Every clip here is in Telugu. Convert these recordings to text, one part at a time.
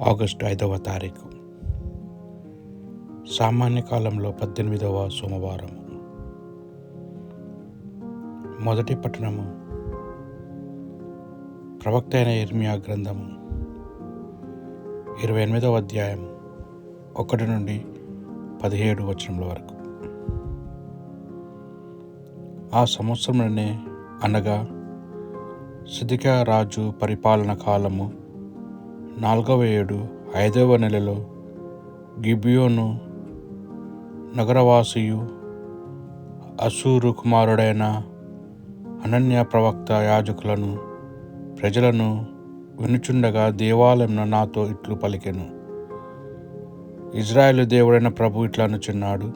ఆగస్టు 5వ తారీఖు సామాన్య కాలంలో 18వ సోమవారం. మొదటి పట్టణము ప్రవక్త అయిన యిర్మీయా గ్రంథము 28వ అధ్యాయం 1 నుండి 17 వచనముల వరకు. ఆ సంవత్సరంలోనే అనగా సిద్కియా రాజు పరిపాలన కాలము 4వ ఏడు 5వ నెలలో గిబియోను నగరవాసియు అసూరు కుమారుడైన హనన్యా ప్రవక్త యాజకులను ప్రజలను వినుచుండగా దేవాలయంలో నాతో ఇట్లు పలికెను. ఇజ్రాయేలు దేవుడైన ప్రభు ఇట్లా అనుచున్నాడు,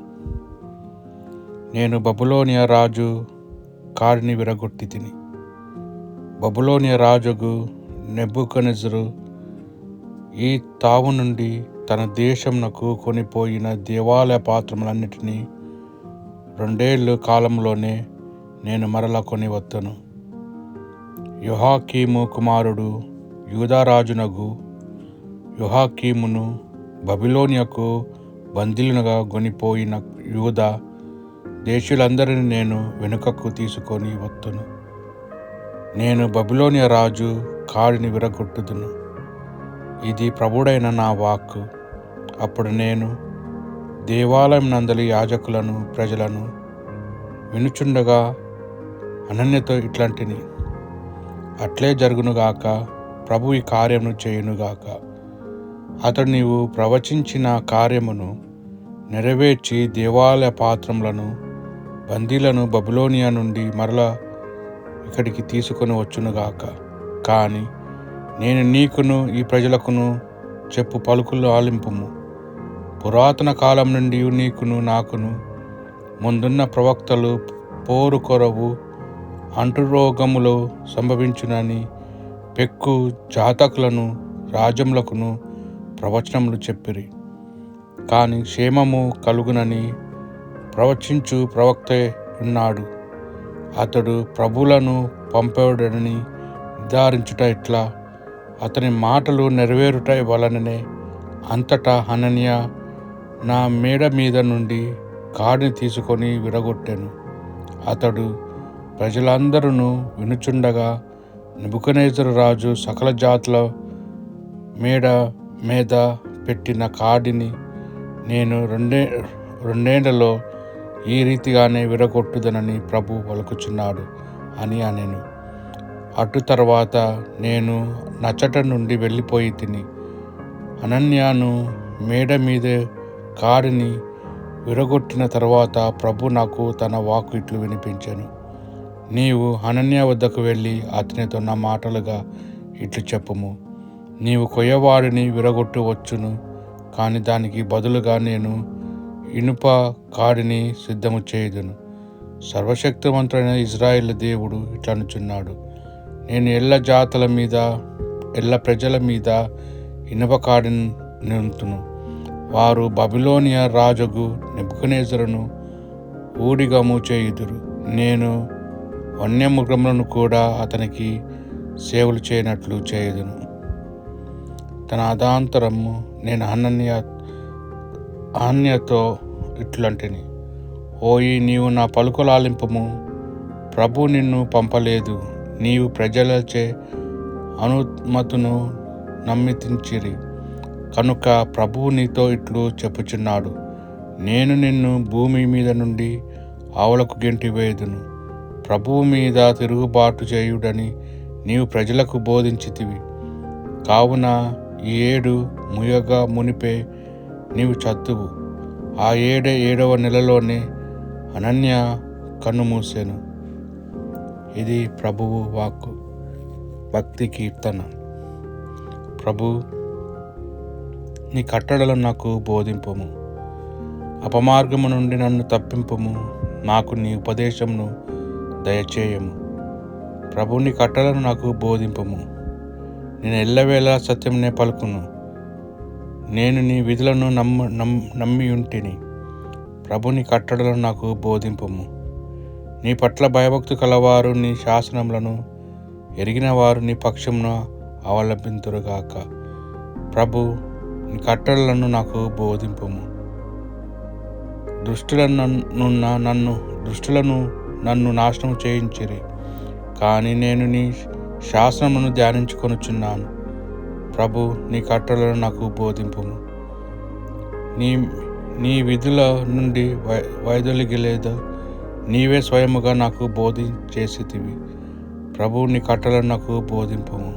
నేను బబులోనియా రాజు కాడిని విరగొట్టి తిని, బబులోనియా రాజుకు నెబుకద్నెజరు ఈ తావు నుండి తన దేశమునకు కొనిపోయిన దేవాలయ పాత్రములన్నిటినీ 2 ఏళ్ళ కాలంలోనే నేను మరల కొని వత్తును. యెహోయాకీము కుమారుడు యూదారాజునగు యెహోయాకీమును బబులోనియకు బందీలుగా కొనిపోయిన యూదా దేశీయులందరినీ నేను వెనుకకు తీసుకొని వత్తును. నేను బబులోనియా రాజు కాడిని విరగొట్టుదును. ఇది ప్రభుడైన నా వాక్కు. అప్పుడు నేను దేవాలయం నందలి యాజకులను ప్రజలను వినుచుండగా హనన్యాతో ఇట్లాంటిని, అట్లే జరుగునుగాక, ప్రభు ఈ కార్యమును చేయునుగాక. అతడు నీవు ప్రవచించిన కార్యమును నెరవేర్చి దేవాలయ పాత్రములను బందీలను బబులోనియా నుండి మరల ఇక్కడికి తీసుకొని వచ్చునుగాక. కానీ నేను నీకును ఈ ప్రజలకును చెప్పు పలుకులు ఆలింపుము. పురాతన కాలం నుండి నీకును నాకును ముందున్న ప్రవక్తలు పోరు కొరవు అంటురోగములు సంభవించునని పెక్కు జాతకులను రాజ్యములకును ప్రవచనములు చెప్పిరి. కానీ క్షేమము కలుగునని ప్రవచించు ప్రవక్త ఉన్నాడు. అతడు ప్రభువులను పంపేడని నిర్ధారించుట ఇట్లా, అతని మాటలు నెరవేరుట వలననే అంతటా హనన్యా నా మేడ మీద నుండి కాడిని తీసుకొని విరగొట్టెను. అతడు ప్రజలందరూ వినుచుండగా నెబుకద్నెజరు రాజు సకల జాతుల మేడ మీద పెట్టిన కాడిని నేను 2 ఏళ్లలో ఈ రీతిగానే విరగొట్టుదనని ప్రభు పలుకుచున్నాడు అని అనెను. అటు తర్వాత నేను నచ్చట నుండి వెళ్ళిపోయి తిని హనన్యాను మేడ మీద కాడిని విరగొట్టిన తర్వాత ప్రభు నాకు తన వాక్కు ఇట్లు వినిపించెను. నీవు హనన్యా వద్దకు వెళ్ళి అతనితో నా మాటలుగా ఇట్లు చెప్పుము. నీవు కొయ్యవాడిని విరగొట్టవచ్చును, కానీ దానికి బదులుగా నేను ఇనుప కాడిని సిద్ధము చేయుదును. సర్వశక్తివంతుడైన ఇజ్రాయేలు దేవుడు ఇట్లనుచున్నాడు, నేను ఎల్ల జాతుల మీద ఎల్ల ప్రజల మీద ఇనుప కాడిని నింతును. వారు బబులోనియా రాజుగు నెబుకద్నెజరును ఊడిగము చేయుదురు. నేను వన్యమృగములను కూడా అతనికి సేవలు చేయనట్లు చేయుదును. తన అదాంతరము నేను హనన్యాతో ఇట్లాంటిని, ఓయి నీవు నా పలుకులు ఆలింపుము. ప్రభు నిన్ను పంపలేదు. నీవు ప్రజలచే అనుమతును నమ్మించిరి కనుక ప్రభువు నీతో ఇట్లు చెప్పుచున్నాడు, నేను నిన్ను భూమి మీద నుండి ఆవులకు గెంటి వేయుదును. ప్రభువు మీద తిరుగుబాటు చేయుడని నీవు ప్రజలకు బోధించితివి. కావున ఈ ఏడు ముయగా మునిపే నీవు చత్తువు. ఆ 7వ నెలలోనే హనన్యా కన్ను మూసెను. ఇది ప్రభువు వాక్కు. భక్తి కీర్తన. ప్రభు, నీ కట్టడలను నాకు బోధింపుము. అపమార్గము నుండి నన్ను తప్పింపుము. నాకు నీ ఉపదేశమును దయచేయము. ప్రభు, నీ కట్టడలను నాకు బోధింపుము. నేను ఎల్లవేళ సత్యమునే పలుకును. నేను నీ విధులను నమ్మి ఉంటిని. ప్రభు, నీ కట్టడలను నాకు బోధింపుము. నీ పట్ల భయభక్తి కలవారు నీ శాసనములను ఎరిగిన వారు నీ పక్షమును అవలంబింతురుగాక. ప్రభు, నీ కట్టడలను నాకు బోధింపుము. దుష్టులను నన్ను నాశనం చేయించిరి, కానీ నేను నీ శాసనమును ధ్యానించుకొనుచున్నాను. ప్రభు, నీ కట్టడలను నాకు బోధింపుము. నీ విధుల నుండి వైదొలిగలేదు, నీవే స్వయముగా నాకు బోధించేసితివి. ప్రభు, నీ కట్టడలను నాకు బోధింపుము.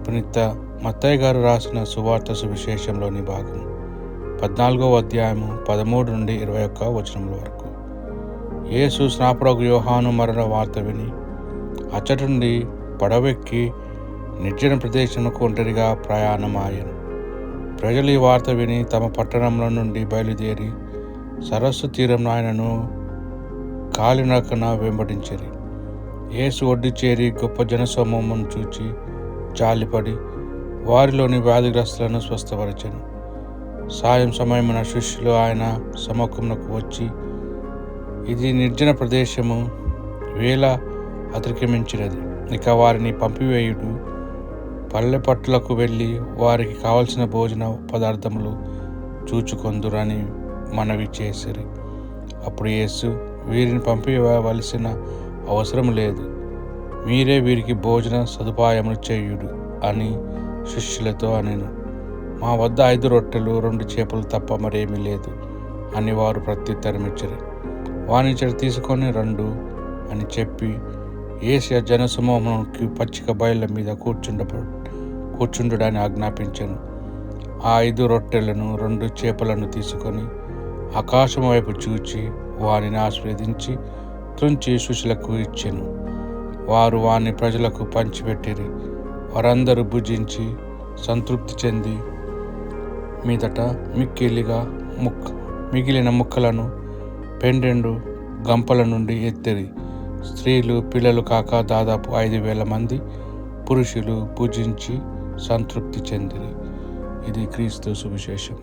పునీత మత్తయి గారు రాసిన సువార్త సువిశేషంలోని భాగం 14వ అధ్యాయము 13 నుండి 21 వచనముల వరకు. యేసు స్నాపకుడగు యోహాను మరణ వార్త విని అచ్చటి నుండి పడవెక్కి నిర్జన ప్రదేశమునకు ఒంటరిగా ప్రయాణమాయెను. ప్రజలు ఈ వార్త విని తమ పట్టణంలో నుండి బయలుదేరి సరస్సు తీరంలో ఆయనను కాలినడకన వెంబడించిరి. యేసు ఒడ్డు చేరి గొప్ప జనసమూహమును చూచి జాలిపడి వారిలోని వ్యాధిగ్రస్తులను స్వస్థపరిచెను. సాయం సమయమున శిష్యులు ఆయన సముఖమునకు వచ్చి, ఇది నిర్జన ప్రదేశము, వేళ అతిక్రమించినది, ఇక వారిని పంపివేయుడు, పల్లె పట్టులకు వెళ్ళి వారికి కావలసిన భోజన పదార్థములు చూచుకొందురని మనవి చేసిరి. అప్పుడు యేసు, వీరిని పంపివేయవలసిన అవసరం లేదు, మీరే వీరికి భోజన సదుపాయములు చేయుడు అని శిష్యులతో అనెను. మా వద్ద 5 రొట్టెలు 2 చేపలు తప్ప మరేమీ లేదు అని వారు ప్రత్యుత్తరమిచ్చిరి. వాని చెడు తీసుకొని రండు అని చెప్పి యేసు జనసమూహమునకు పచ్చిక బయళ్ళ మీద కూర్చుండుడని ఆజ్ఞాపించెను. ఆ 5 రొట్టెలను 2 చేపలను తీసుకొని ఆకాశం వైపు చూచి వానిని ఆశీర్వదించి తుంచి శిష్యులకు ఇచ్చెను. వారు వాని ప్రజలకు పంచిపెట్టిరి. వారందరూ భుజించి సంతృప్తి చెంది మీదట మిగిలిన ముక్కలను 12 గంపల నుండి ఎత్తిరి. స్త్రీలు పిల్లలు కాక దాదాపు 5,000 మంది పురుషులు భుజించి సంతృప్తి చెందిరి. ఇది క్రీస్తు సువిశేషం.